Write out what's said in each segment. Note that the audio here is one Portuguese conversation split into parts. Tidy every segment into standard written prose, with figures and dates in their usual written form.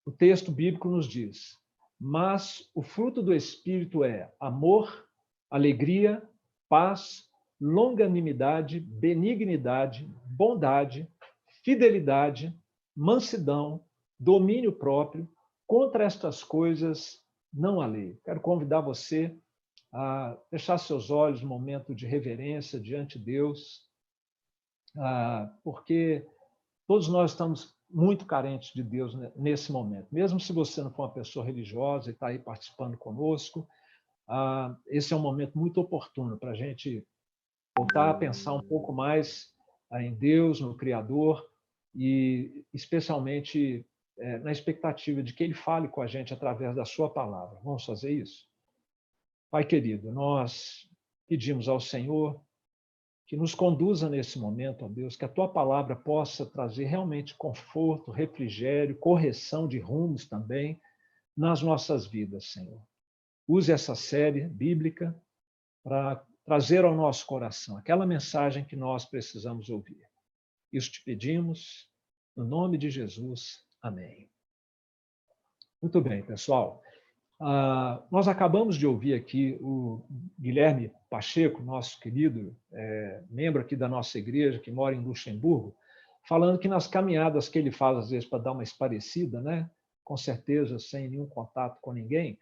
O texto bíblico nos diz: mas o fruto do Espírito é amor, alegria, paz, longanimidade, benignidade, bondade, fidelidade, mansidão, domínio próprio. Contra estas coisas não há lei. Quero convidar você a fechar seus olhos no momento de reverência diante de Deus, porque todos nós estamos muito carentes de Deus nesse momento. Mesmo se você não for uma pessoa religiosa e está aí participando conosco, esse é um momento muito oportuno para a gente voltar a pensar um pouco mais em Deus, no Criador, e especialmente na expectativa de que Ele fale com a gente através da sua palavra. Vamos fazer isso? Pai querido, nós pedimos ao Senhor que nos conduza nesse momento, ó Deus, que a Tua palavra possa trazer realmente conforto, refrigério, correção de rumos também nas nossas vidas, Senhor. Use essa série bíblica para trazer ao nosso coração aquela mensagem que nós precisamos ouvir. Isso te pedimos, no nome de Jesus. Amém. Muito bem, pessoal. Nós acabamos de ouvir aqui o Guilherme Pacheco, nosso querido membro aqui da nossa igreja, que mora em Luxemburgo, falando que nas caminhadas que ele faz, às vezes, para dar uma esparecida, né, com certeza sem nenhum contato com ninguém,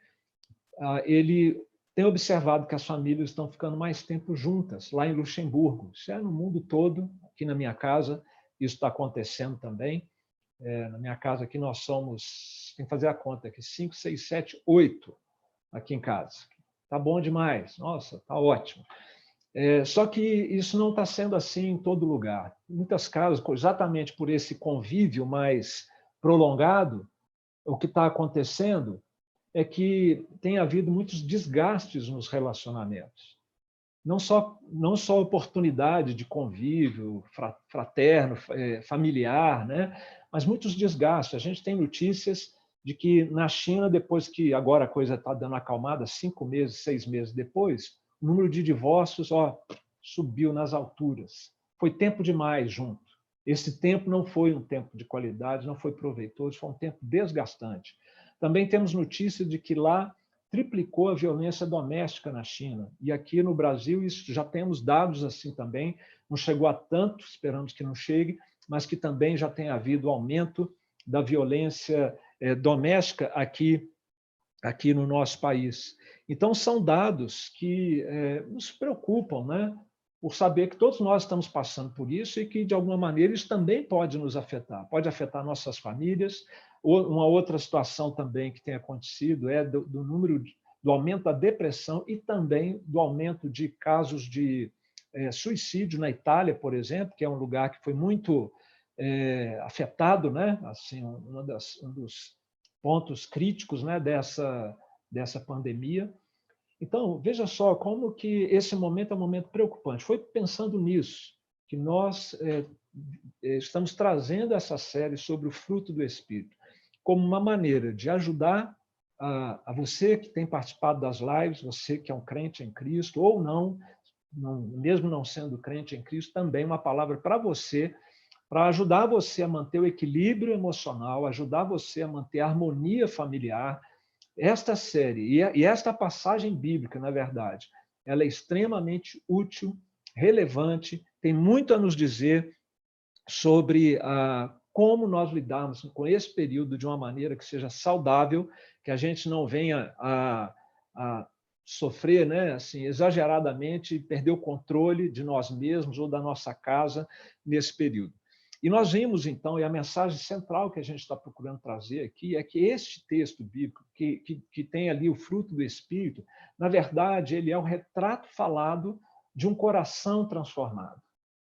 ele tem observado que as famílias estão ficando mais tempo juntas, lá em Luxemburgo. Isso é no mundo todo, aqui na minha casa, isso está acontecendo também. Na minha casa aqui nós somos, tem que fazer a conta aqui, 5, 6, 7, 8 aqui em casa. Tá bom demais, nossa, tá ótimo. Só que isso não está sendo assim em todo lugar. Em muitas casas, exatamente por esse convívio mais prolongado, o que está acontecendo é que tem havido muitos desgastes nos relacionamentos. Não só oportunidade de convívio fraterno, familiar, né? Mas muitos desgastes. A gente tem notícias de que na China, depois que agora a coisa está dando acalmada, 5 meses, 6 meses depois, o número de divórcios subiu nas alturas. Foi tempo demais junto. Esse tempo não foi um tempo de qualidade, não foi proveitoso, foi um tempo desgastante. Também temos notícia de que lá triplicou a violência doméstica na China. E aqui no Brasil, isso já temos dados assim também, não chegou a tanto, esperamos que não chegue, mas que também já tem havido aumento da violência doméstica aqui no nosso país. Então, são dados que nos preocupam, né? Por saber que todos nós estamos passando por isso e que, de alguma maneira, isso também pode nos afetar. Pode afetar nossas famílias. Uma outra situação também que tem acontecido é do número, do aumento da depressão e também do aumento de casos de suicídio na Itália, por exemplo, que é um lugar que foi muito afetado, né? Assim, um dos pontos críticos, né, dessa pandemia. Então, veja só como que esse momento é um momento preocupante. Foi pensando nisso que nós estamos trazendo essa série sobre o fruto do Espírito, como uma maneira de ajudar a você que tem participado das lives, você que é um crente em Cristo, ou não, mesmo não sendo crente em Cristo, também uma palavra para você, para ajudar você a manter o equilíbrio emocional, ajudar você a manter a harmonia familiar. Esta série e esta passagem bíblica, na verdade, ela é extremamente útil, relevante, tem muito a nos dizer sobre como nós lidarmos com esse período de uma maneira que seja saudável, que a gente não venha a sofrer, né, assim, exageradamente, perder o controle de nós mesmos ou da nossa casa nesse período. E nós vimos, então, e a mensagem central que a gente está procurando trazer aqui é que este texto bíblico, que tem ali o fruto do Espírito, na verdade, ele é um retrato falado de um coração transformado.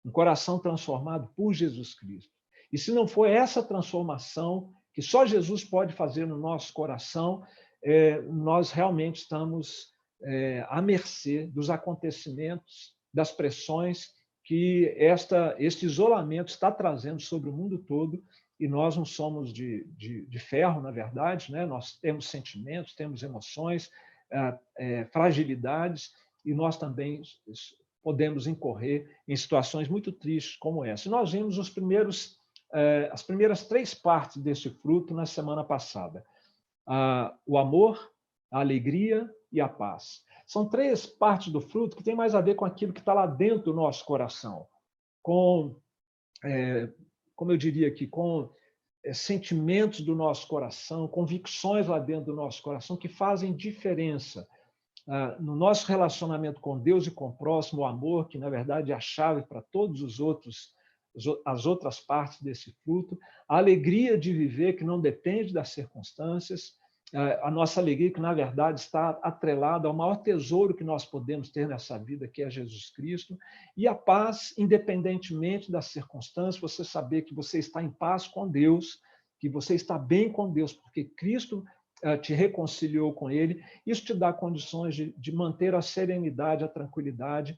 Um coração transformado por Jesus Cristo. E se não for essa transformação que só Jesus pode fazer no nosso coração, nós realmente estamos à mercê dos acontecimentos, das pressões que este isolamento está trazendo sobre o mundo todo, e nós não somos de ferro, na verdade, né? Nós temos sentimentos, temos emoções, fragilidades, e nós também podemos incorrer em situações muito tristes como essa. Nós vimos os primeiros as primeiras 3 partes deste fruto na semana passada. O amor, a alegria e a paz. São 3 partes do fruto que tem mais a ver com aquilo que está lá dentro do nosso coração, com, como eu diria aqui, com sentimentos do nosso coração, convicções lá dentro do nosso coração que fazem diferença no nosso relacionamento com Deus e com o próximo, o amor, que na verdade é a chave para todos as outras partes desse fruto, a alegria de viver que não depende das circunstâncias, a nossa alegria que na verdade está atrelada ao maior tesouro que nós podemos ter nessa vida, que é Jesus Cristo, e a paz, independentemente das circunstâncias, você saber que você está em paz com Deus, que você está bem com Deus, porque Cristo te reconciliou com Ele. Isso te dá condições de manter a serenidade, a tranquilidade,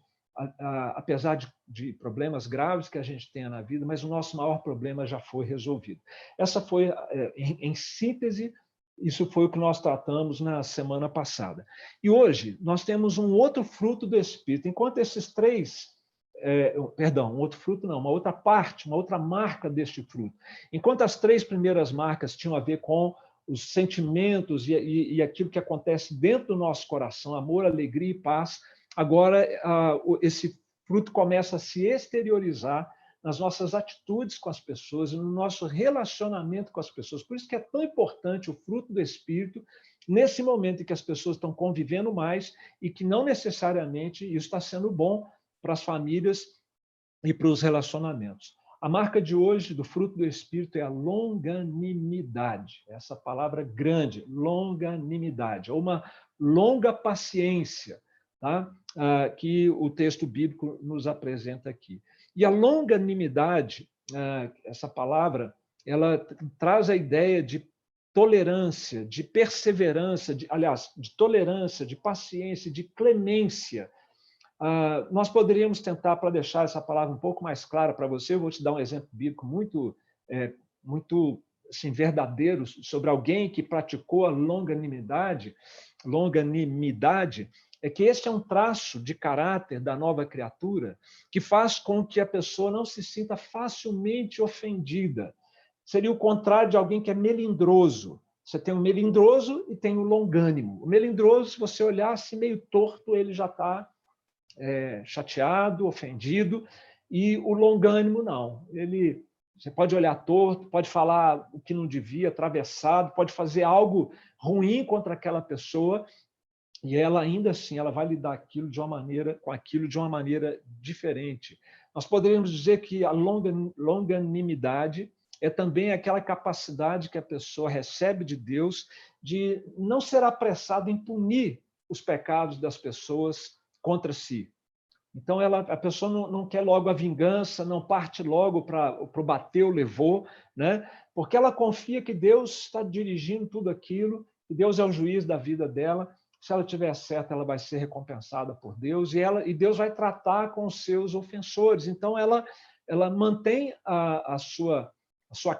apesar de problemas graves que a gente tenha na vida, mas o nosso maior problema já foi resolvido. Essa foi, em síntese, isso foi o que nós tratamos na semana passada. E hoje nós temos um outro fruto do Espírito. Enquanto esses 3... um outro fruto não, uma outra parte, uma outra marca deste fruto. Enquanto as 3 primeiras marcas tinham a ver com os sentimentos e aquilo que acontece dentro do nosso coração, amor, alegria e paz, agora esse fruto começa a se exteriorizar nas nossas atitudes com as pessoas e no nosso relacionamento com as pessoas. Por isso que é tão importante o fruto do Espírito nesse momento em que as pessoas estão convivendo mais e que não necessariamente isso está sendo bom para as famílias e para os relacionamentos. A marca de hoje do fruto do Espírito é a longanimidade. Essa palavra grande, longanimidade, ou uma longa paciência, tá? Que o texto bíblico nos apresenta aqui. E a longanimidade, essa palavra, ela traz a ideia de tolerância, de perseverança, de tolerância, de paciência, de clemência. Nós poderíamos tentar, para deixar essa palavra um pouco mais clara para você, eu vou te dar um exemplo bíblico muito assim, verdadeiro sobre alguém que praticou a longanimidade, é que esse é um traço de caráter da nova criatura que faz com que a pessoa não se sinta facilmente ofendida. Seria o contrário de alguém que é melindroso. Você tem o melindroso e tem o longânimo. O melindroso, se você olhar assim meio torto, ele já está chateado, ofendido, e o longânimo não. Você pode olhar torto, pode falar o que não devia, atravessado, pode fazer algo ruim contra aquela pessoa, e ela ainda assim ela vai lidar com aquilo de uma maneira diferente. Nós poderíamos dizer que a longanimidade é também aquela capacidade que a pessoa recebe de Deus de não ser apressada em punir os pecados das pessoas contra si. Então, a pessoa não quer logo a vingança, não parte logo para o bateu, levou, né? Porque ela confia que Deus está dirigindo tudo aquilo, que Deus é o juiz da vida dela. Se ela tiver certa, ela vai ser recompensada por Deus e Deus vai tratar com os seus ofensores. Então, ela mantém a sua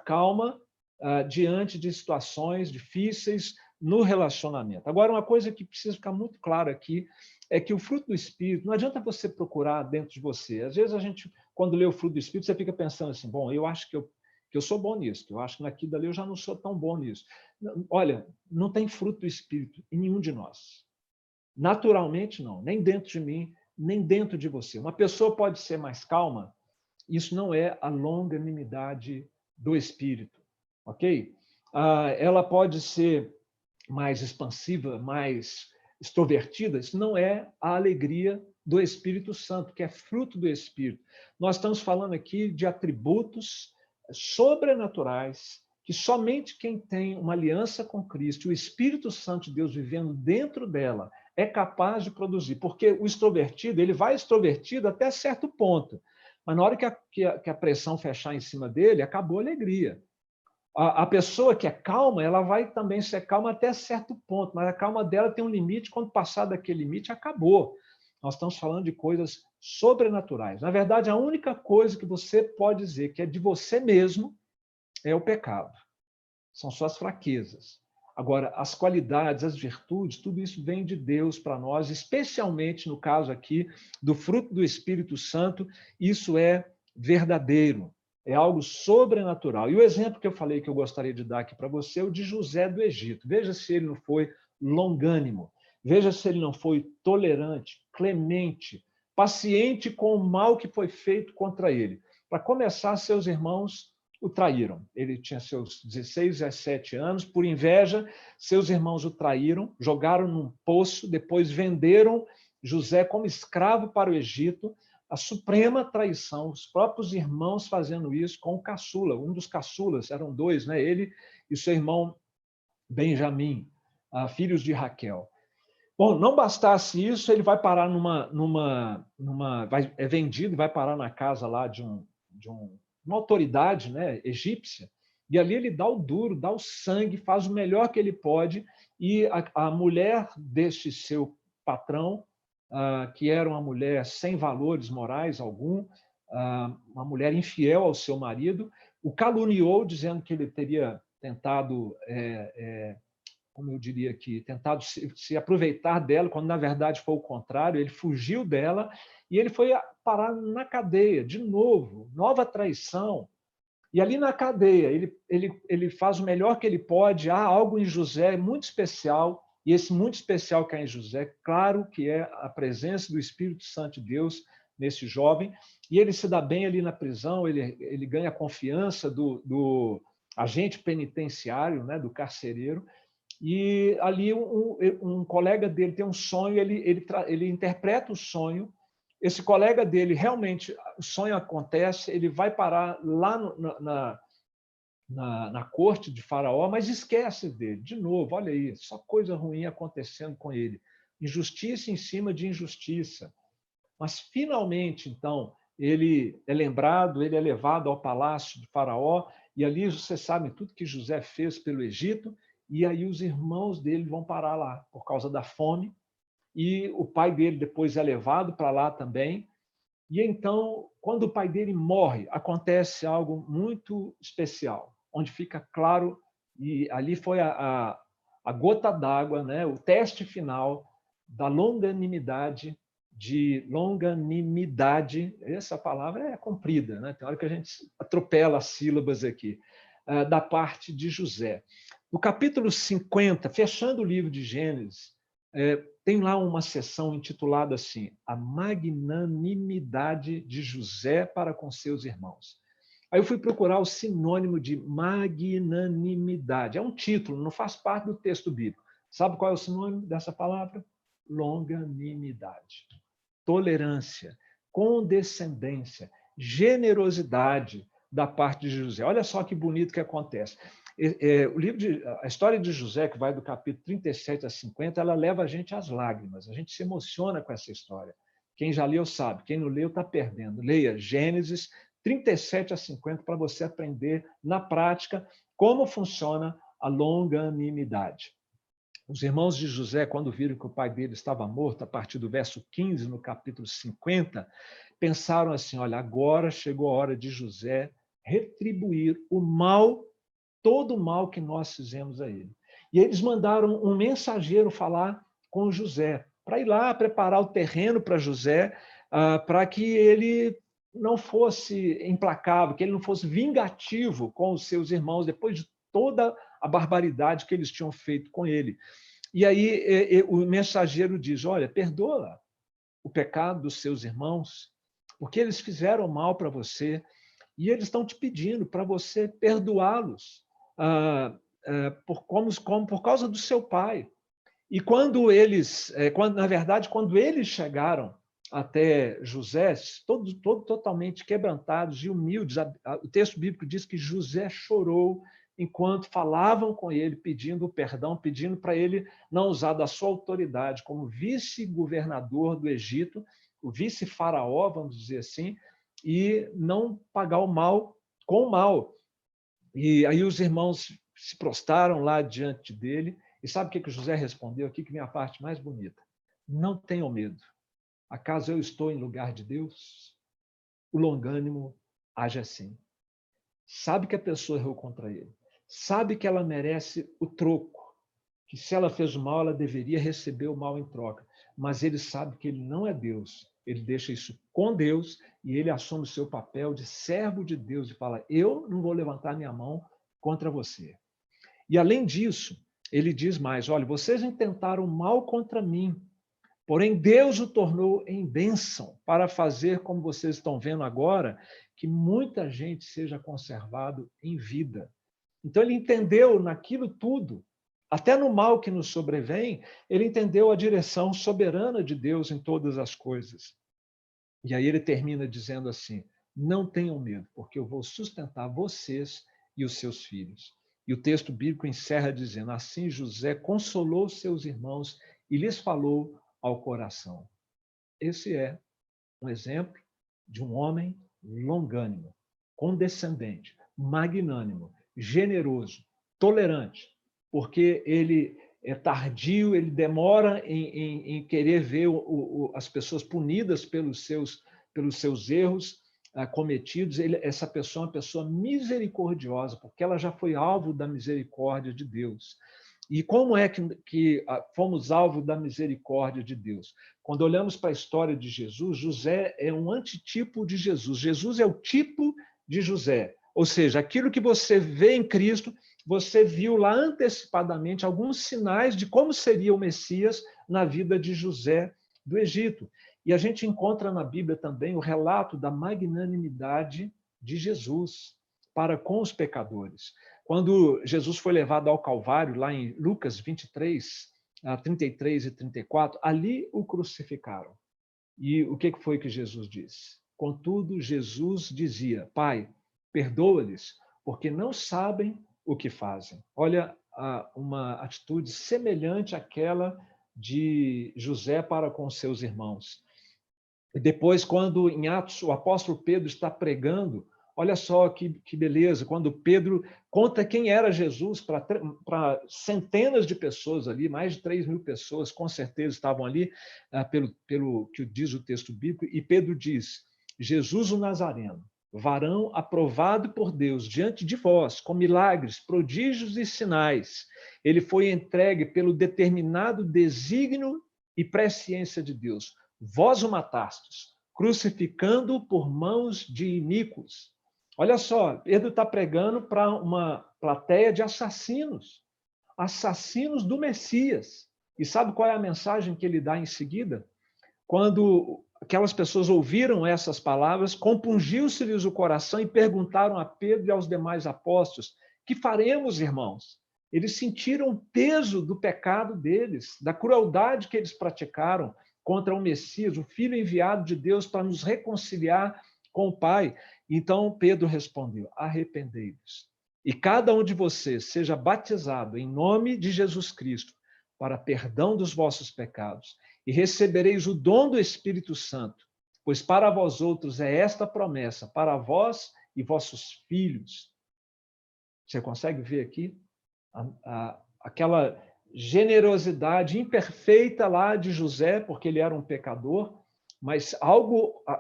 calma diante de situações difíceis no relacionamento. Agora, uma coisa que precisa ficar muito clara aqui é que o fruto do Espírito, não adianta você procurar dentro de você. Às vezes a gente, quando lê o fruto do Espírito, você fica pensando assim, bom, eu acho que eu sou bom nisso, eu acho que naquilo dali eu já não sou tão bom nisso. Olha, não tem fruto do Espírito em nenhum de nós. Naturalmente não, nem dentro de mim, nem dentro de você. Uma pessoa pode ser mais calma, isso não é a longanimidade do Espírito, ok? Ela pode ser mais expansiva, mais extrovertida, isso não é a alegria do Espírito Santo, que é fruto do Espírito. Nós estamos falando aqui de atributos sobrenaturais que somente quem tem uma aliança com Cristo, o Espírito Santo de Deus vivendo dentro dela, é capaz de produzir. Porque o extrovertido, ele vai extrovertido até certo ponto, mas na hora que a pressão fechar em cima dele, acabou a alegria. A pessoa que é calma, ela vai também ser calma até certo ponto, mas a calma dela tem um limite, quando passar daquele limite, acabou. Nós estamos falando de coisas sobrenaturais. Na verdade, a única coisa que você pode dizer que é de você mesmo é o pecado. São suas fraquezas. Agora, as qualidades, as virtudes, tudo isso vem de Deus para nós, especialmente no caso aqui do fruto do Espírito Santo, isso é verdadeiro. É algo sobrenatural. E o exemplo que eu falei que eu gostaria de dar aqui para você é o de José do Egito. Veja se ele não foi longânimo. Veja se ele não foi tolerante, clemente, paciente com o mal que foi feito contra ele. Para começar, seus irmãos o traíram. Ele tinha seus 16, 17 anos. Por inveja, seus irmãos o traíram, jogaram num poço, depois venderam José como escravo para o Egito. A suprema traição, os próprios irmãos fazendo isso com o caçula. Um dos caçulas, eram dois, né? Ele e seu irmão Benjamim, filhos de Raquel. Bom, não bastasse isso, ele vai parar é vendido e vai parar na casa lá de uma autoridade, né, egípcia, e ali ele dá o duro, dá o sangue, faz o melhor que ele pode, e a mulher deste seu patrão, que era uma mulher sem valores morais algum, uma mulher infiel ao seu marido, o caluniou, dizendo que ele teria tentado como eu diria aqui, tentado se aproveitar dela, quando na verdade foi o contrário, ele fugiu dela e ele foi parar na cadeia, de novo, nova traição. E ali na cadeia, ele faz o melhor que ele pode, há algo em José muito especial, e esse muito especial que há em José, claro que é a presença do Espírito Santo de Deus nesse jovem, e ele se dá bem ali na prisão, ele ganha a confiança do agente penitenciário, né, do carcereiro, e ali um colega dele tem um sonho, ele interpreta o sonho, esse colega dele realmente, o sonho acontece, ele vai parar lá na corte de Faraó, mas esquece dele, de novo, olha aí, só coisa ruim acontecendo com ele, injustiça em cima de injustiça. Mas finalmente, então, ele é lembrado, ele é levado ao palácio de Faraó, e ali você sabe tudo que José fez pelo Egito, e aí os irmãos dele vão parar lá por causa da fome, e o pai dele depois é levado para lá também. E então, quando o pai dele morre, acontece algo muito especial, onde fica claro, e ali foi a gota d'água, né? O teste final da longanimidade, essa palavra é comprida, né? Tem hora que a gente atropela as sílabas aqui, da parte de José. No capítulo 50, fechando o livro de Gênesis, tem lá uma seção intitulada assim, A Magnanimidade de José para com seus irmãos. Aí eu fui procurar o sinônimo de magnanimidade. É um título, não faz parte do texto bíblico. Sabe qual é o sinônimo dessa palavra? Longanimidade. Tolerância, condescendência, generosidade da parte de José. Olha só que bonito que acontece. A história de José, que vai do capítulo 37 a 50, ela leva a gente às lágrimas. A gente se emociona com essa história. Quem já leu sabe, quem não leu está perdendo. Leia Gênesis 37 a 50 para você aprender na prática como funciona a longanimidade. Os irmãos de José, quando viram que o pai dele estava morto, a partir do verso 15, no capítulo 50, pensaram assim, olha, agora chegou a hora de José retribuir o mal, todo o mal que nós fizemos a ele. E eles mandaram um mensageiro falar com José, para ir lá preparar o terreno para José, para que ele não fosse implacável, que ele não fosse vingativo com os seus irmãos, depois de toda a barbaridade que eles tinham feito com ele. E aí o mensageiro diz, olha, perdoa o pecado dos seus irmãos, porque eles fizeram mal para você, e eles estão te pedindo para você perdoá-los por causa do seu pai. E na verdade, quando eles chegaram até José, totalmente quebrantados e humildes, o texto bíblico diz que José chorou enquanto falavam com ele, pedindo perdão, pedindo para ele não usar da sua autoridade como vice-governador do Egito, o vice-faraó, vamos dizer assim, e não pagar o mal com o mal. E aí os irmãos se prostraram lá diante dele, e sabe o que José respondeu? Aqui que vem a parte mais bonita. Não tenham medo. Acaso eu estou em lugar de Deus? O longânimo age assim. Sabe que a pessoa errou contra ele. Sabe que ela merece o troco. Que se ela fez o mal, ela deveria receber o mal em troca. Mas ele sabe que ele não é Deus. ele deixa isso com Deus e ele assume o seu papel de servo de Deus e fala: eu não vou levantar minha mão contra você. E, além disso, ele diz mais: olha, vocês intentaram mal contra mim, porém Deus o tornou em bênção para fazer, como vocês estão vendo agora, que muita gente seja conservado em vida. Então, ele entendeu naquilo tudo, até no mal que nos sobrevém, ele entendeu a direção soberana de Deus em todas as coisas. E aí ele termina dizendo assim: não tenham medo, porque eu vou sustentar vocês e os seus filhos. E o texto bíblico encerra dizendo: assim José consolou seus irmãos e lhes falou ao coração. Esse é um exemplo de um homem longânimo, condescendente, magnânimo, generoso, tolerante, porque ele é tardio, ele demora em querer ver as pessoas punidas pelos seus erros cometidos. Essa pessoa é uma pessoa misericordiosa, porque ela já foi alvo da misericórdia de Deus. E como é que fomos alvo da misericórdia de Deus? Quando olhamos para a história de Jesus, José é um antitipo de Jesus. Jesus é o tipo de José. Ou seja, aquilo que você vê em Cristo, você viu lá antecipadamente alguns sinais de como seria o Messias na vida de José do Egito. E a gente encontra na Bíblia também o relato da magnanimidade de Jesus para com os pecadores. Quando Jesus foi levado ao Calvário, lá em Lucas 23, 33 e 34, ali o crucificaram. E o que foi que Jesus disse? Contudo, Jesus dizia: Pai, perdoa-lhes, porque não sabem o que fazem. Olha, uma atitude semelhante àquela de José para com seus irmãos. E depois, quando em Atos o apóstolo Pedro está pregando, olha só que beleza, quando Pedro conta quem era Jesus para centenas de pessoas ali, mais de 3.000 pessoas com certeza estavam ali, pelo que diz o texto bíblico, e Pedro diz: Jesus o Nazareno, varão aprovado por Deus diante de vós, com milagres, prodígios e sinais, ele foi entregue pelo determinado desígnio e presciência de Deus. Vós o matastes, crucificando-o por mãos de iníquos. Olha só, Pedro está pregando para uma plateia de assassinos, assassinos do Messias. E sabe qual é a mensagem que ele dá em seguida? Quando aquelas pessoas ouviram essas palavras, compungiu-se-lhes o coração e perguntaram a Pedro e aos demais apóstolos: que faremos, irmãos? Eles sentiram o peso do pecado deles, da crueldade que eles praticaram contra o Messias, o Filho enviado de Deus para nos reconciliar com o Pai. Então Pedro respondeu: arrependei-vos, e cada um de vocês seja batizado em nome de Jesus Cristo para perdão dos vossos pecados, e recebereis o dom do Espírito Santo, pois para vós outros é esta promessa, para vós e vossos filhos. Você consegue ver aqui aquela generosidade imperfeita lá de José, porque ele era um pecador, mas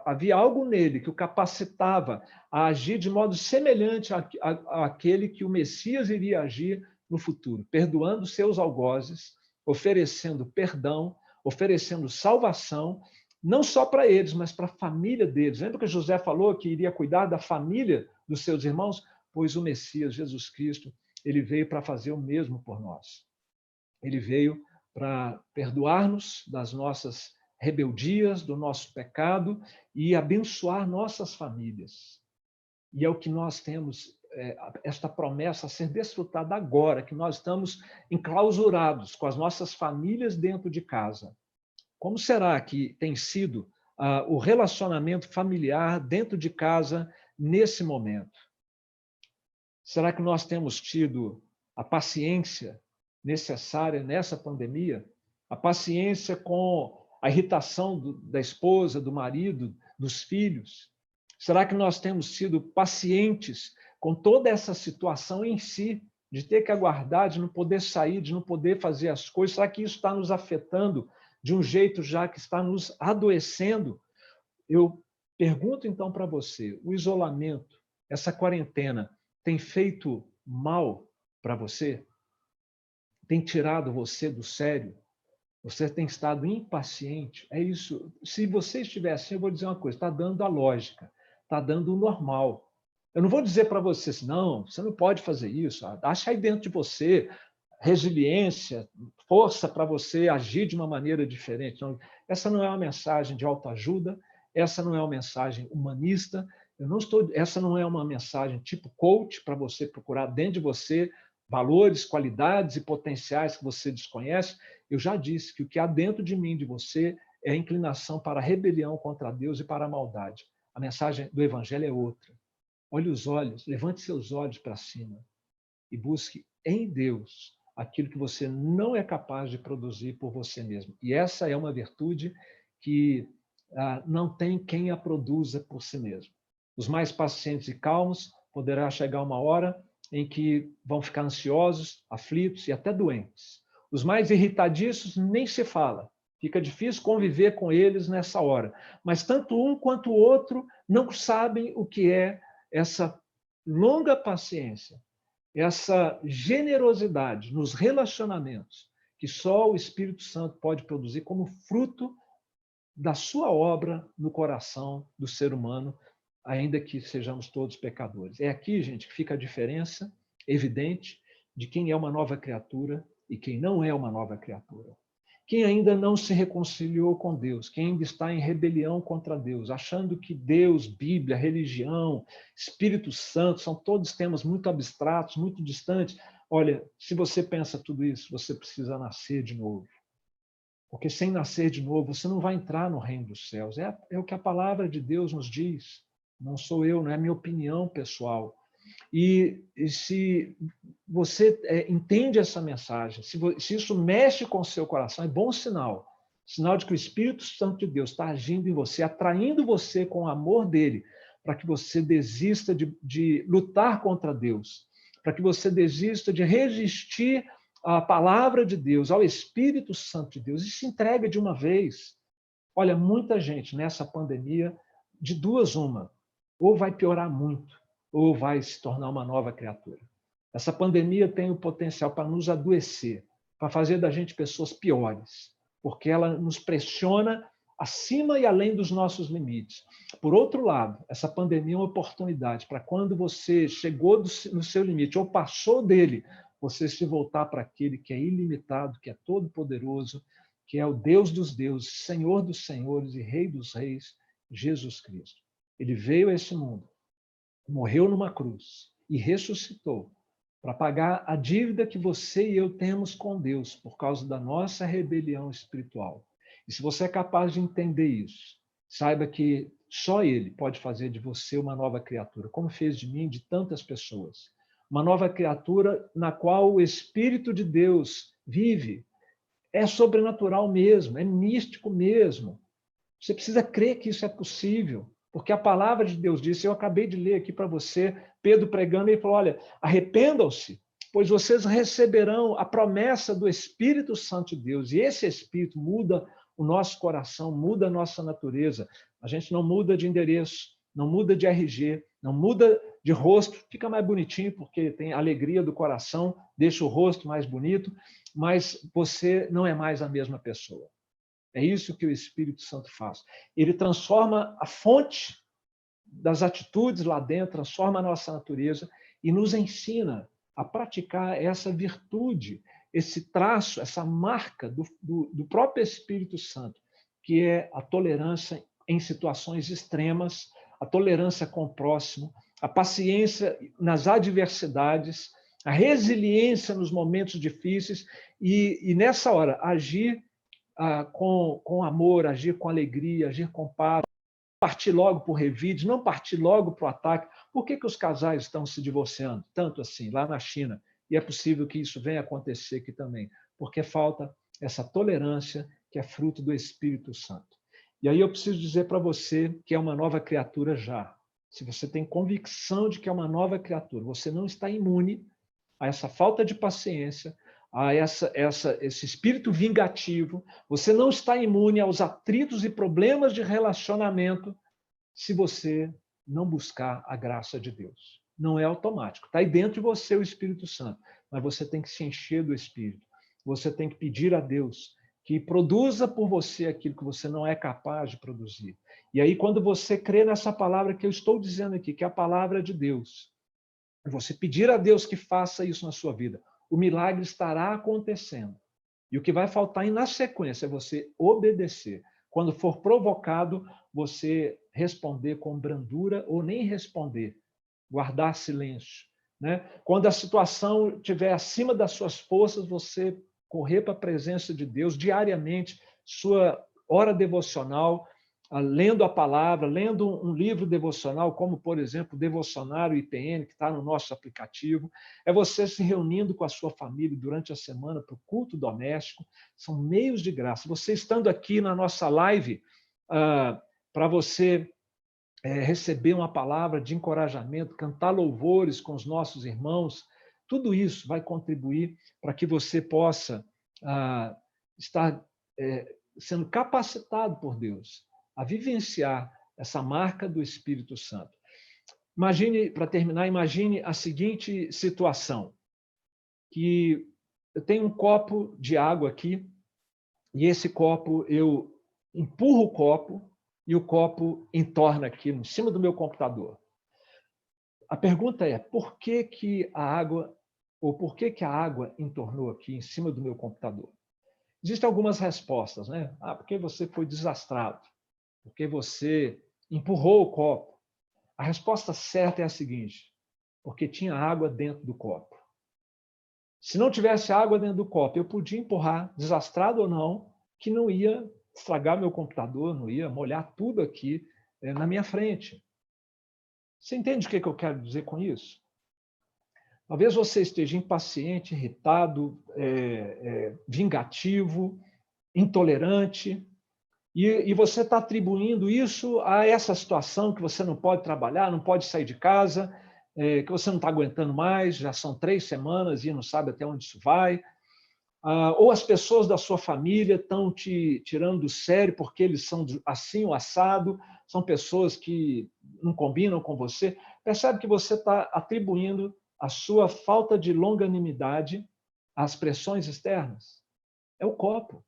havia algo nele que o capacitava a agir de modo semelhante àquele que o Messias iria agir no futuro, perdoando seus algozes, oferecendo perdão, oferecendo salvação, não só para eles, mas para a família deles. Lembra que José falou que iria cuidar da família dos seus irmãos? Pois o Messias, Jesus Cristo, ele veio para fazer o mesmo por nós. Ele veio para perdoar-nos das nossas rebeldias, do nosso pecado e abençoar nossas famílias. E é o que nós temos, esta promessa a ser desfrutada agora, que nós estamos enclausurados com as nossas famílias dentro de casa. Como será que tem sido o relacionamento familiar dentro de casa nesse momento? Será que nós temos tido a paciência necessária nessa pandemia? A paciência com a irritação da esposa, do marido, dos filhos? Será que nós temos sido pacientes com toda essa situação em si, de ter que aguardar, de não poder sair, de não poder fazer as coisas? Será que isso está nos afetando de um jeito já que está nos adoecendo? Eu pergunto então para você, o isolamento, essa quarentena, tem feito mal para você? Tem tirado você do sério? Você tem estado impaciente. É isso. Se você estiver assim, eu vou dizer uma coisa: está dando a lógica, está dando o normal. Eu não vou dizer para você assim, não, você não pode fazer isso. Acha aí dentro de você resiliência, força para você agir de uma maneira diferente. Não, essa não é uma mensagem de autoajuda, essa não é uma mensagem humanista, essa não é uma mensagem tipo coach para você procurar dentro de você valores, qualidades e potenciais que você desconhece. Eu já disse que o que há dentro de mim, de você, é a inclinação para a rebelião contra Deus e para a maldade. A mensagem do Evangelho é outra. Olhe os olhos, levante seus olhos para cima e busque em Deus aquilo que você não é capaz de produzir por você mesmo. E essa é uma virtude que não tem quem a produza por si mesmo. Os mais pacientes e calmos poderá chegar uma hora em que vão ficar ansiosos, aflitos e até doentes. Os mais irritadiços nem se fala. Fica difícil conviver com eles nessa hora. Mas tanto um quanto o outro não sabem o que é essa longa paciência, essa generosidade nos relacionamentos que só o Espírito Santo pode produzir como fruto da sua obra no coração do ser humano, ainda que sejamos todos pecadores. É aqui, gente, que fica a diferença evidente de quem é uma nova criatura e quem não é uma nova criatura. Quem ainda não se reconciliou com Deus, quem ainda está em rebelião contra Deus, achando que Deus, Bíblia, religião, Espírito Santo, são todos temas muito abstratos, muito distantes. Olha, se você pensa tudo isso, você precisa nascer de novo. Porque sem nascer de novo, você não vai entrar no reino dos céus. É o que a palavra de Deus nos diz. Não sou eu, não é minha opinião pessoal. E se você entende essa mensagem, se isso mexe com o seu coração, é bom sinal. Sinal de que o Espírito Santo de Deus está agindo em você, atraindo você com o amor dele, para que você desista de lutar contra Deus, para que você desista de resistir à palavra de Deus, ao Espírito Santo de Deus, e se entrega de uma vez. Olha, muita gente nessa pandemia, de duas uma, ou vai piorar muito, ou vai se tornar uma nova criatura. Essa pandemia tem o potencial para nos adoecer, para fazer da gente pessoas piores, porque ela nos pressiona acima e além dos nossos limites. Por outro lado, essa pandemia é uma oportunidade para quando você chegou no seu limite ou passou dele, você se voltar para aquele que é ilimitado, que é todo-poderoso, que é o Deus dos deuses, Senhor dos senhores e Rei dos reis, Jesus Cristo. Ele veio a esse mundo, morreu numa cruz e ressuscitou para pagar a dívida que você e eu temos com Deus por causa da nossa rebelião espiritual. E se você é capaz de entender isso, saiba que só Ele pode fazer de você uma nova criatura, como fez de mim, de tantas pessoas. Uma nova criatura na qual o Espírito de Deus vive. É sobrenatural mesmo, é místico mesmo. Você precisa crer que isso é possível, porque a palavra de Deus disse, eu acabei de ler aqui para você, Pedro pregando, ele falou, olha, arrependam-se, pois vocês receberão a promessa do Espírito Santo de Deus, e esse Espírito muda o nosso coração, muda a nossa natureza. A gente não muda de endereço, não muda de RG, não muda de rosto, fica mais bonitinho, porque tem alegria do coração, deixa o rosto mais bonito, mas você não é mais a mesma pessoa. É isso que o Espírito Santo faz. Ele transforma a fonte das atitudes lá dentro, transforma a nossa natureza e nos ensina a praticar essa virtude, esse traço, essa marca do próprio Espírito Santo, que é a tolerância em situações extremas, a tolerância com o próximo, a paciência nas adversidades, a resiliência nos momentos difíceis e nessa hora, agir com amor, agir com alegria, agir com paz, partir logo para o revide, não partir logo para o ataque. Por que os casais estão se divorciando tanto assim, lá na China? E é possível que isso venha a acontecer aqui também, porque falta essa tolerância que é fruto do Espírito Santo. E aí eu preciso dizer para você que é uma nova criatura já. Se você tem convicção de que é uma nova criatura, você não está imune a essa falta de paciência, a esse espírito vingativo, você não está imune aos atritos e problemas de relacionamento se você não buscar a graça de Deus. Não é automático. Está aí dentro de você o Espírito Santo, mas você tem que se encher do Espírito. Você tem que pedir a Deus que produza por você aquilo que você não é capaz de produzir. E aí, quando você crê nessa palavra que eu estou dizendo aqui, que é a palavra de Deus, e você pedir a Deus que faça isso na sua vida, o milagre estará acontecendo. E o que vai faltar na sequência é você obedecer. Quando for provocado, você responder com brandura ou nem responder, guardar silêncio, né? Quando a situação estiver acima das suas forças, você correr para a presença de Deus diariamente, sua hora devocional, lendo a palavra, lendo um livro devocional, como, por exemplo, o Devocionário IPN, que está no nosso aplicativo. É você se reunindo com a sua família durante a semana para o culto doméstico. São meios de graça. Você estando aqui na nossa live, para você receber uma palavra de encorajamento, cantar louvores com os nossos irmãos, tudo isso vai contribuir para que você possa estar sendo capacitado por Deus a vivenciar essa marca do Espírito Santo. Imagine, para terminar, imagine a seguinte situação, que eu tenho um copo de água aqui, e esse copo, eu empurro o copo, e o copo entorna aqui em cima do meu computador. A pergunta é, por que que a água, ou por que que a água entornou aqui em cima do meu computador? Existem algumas respostas, né? Porque você foi desastrado, porque você empurrou o copo. A resposta certa é a seguinte, porque tinha água dentro do copo. Se não tivesse água dentro do copo, eu podia empurrar, desastrado ou não, que não ia estragar meu computador, não ia molhar tudo aqui na minha frente. Você entende o que eu quero dizer com isso? Talvez você esteja impaciente, irritado, vingativo, intolerante, e você está atribuindo isso a essa situação que você não pode trabalhar, não pode sair de casa, que você não está aguentando mais, já são 3 semanas e não sabe até onde isso vai. Ou as pessoas da sua família estão te tirando do sério porque eles são assim ou assado, são pessoas que não combinam com você. Percebe que você está atribuindo a sua falta de longanimidade às pressões externas? É o copo.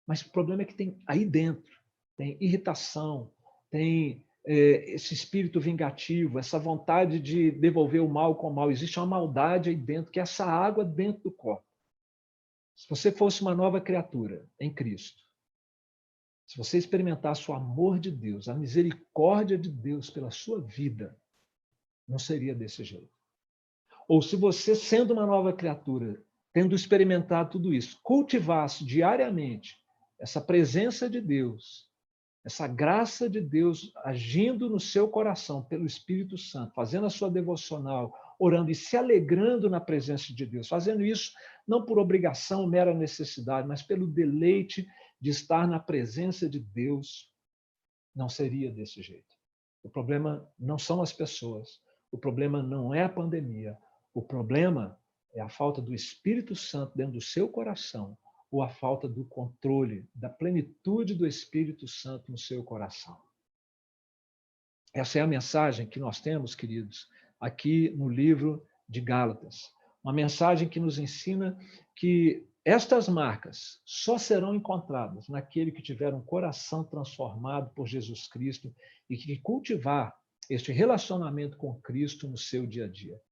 Mas o problema é que tem aí dentro, tem irritação, tem esse espírito vingativo, essa vontade de devolver o mal com o mal. Existe uma maldade aí dentro, que é essa água dentro do copo. Se você fosse uma nova criatura em Cristo, se você experimentasse o amor de Deus, a misericórdia de Deus pela sua vida, não seria desse jeito. Ou se você, sendo uma nova criatura, tendo experimentado tudo isso, cultivasse diariamente essa presença de Deus, essa graça de Deus agindo no seu coração pelo Espírito Santo, fazendo a sua devocional, orando e se alegrando na presença de Deus, fazendo isso não por obrigação, mera necessidade, mas pelo deleite de estar na presença de Deus, não seria desse jeito. O problema não são as pessoas, o problema não é a pandemia, o problema é a falta do Espírito Santo dentro do seu coração, ou a falta do controle, da plenitude do Espírito Santo no seu coração. Essa é a mensagem que nós temos, queridos, aqui no livro de Gálatas. Uma mensagem que nos ensina que estas marcas só serão encontradas naquele que tiver um coração transformado por Jesus Cristo e que cultivar este relacionamento com Cristo no seu dia a dia.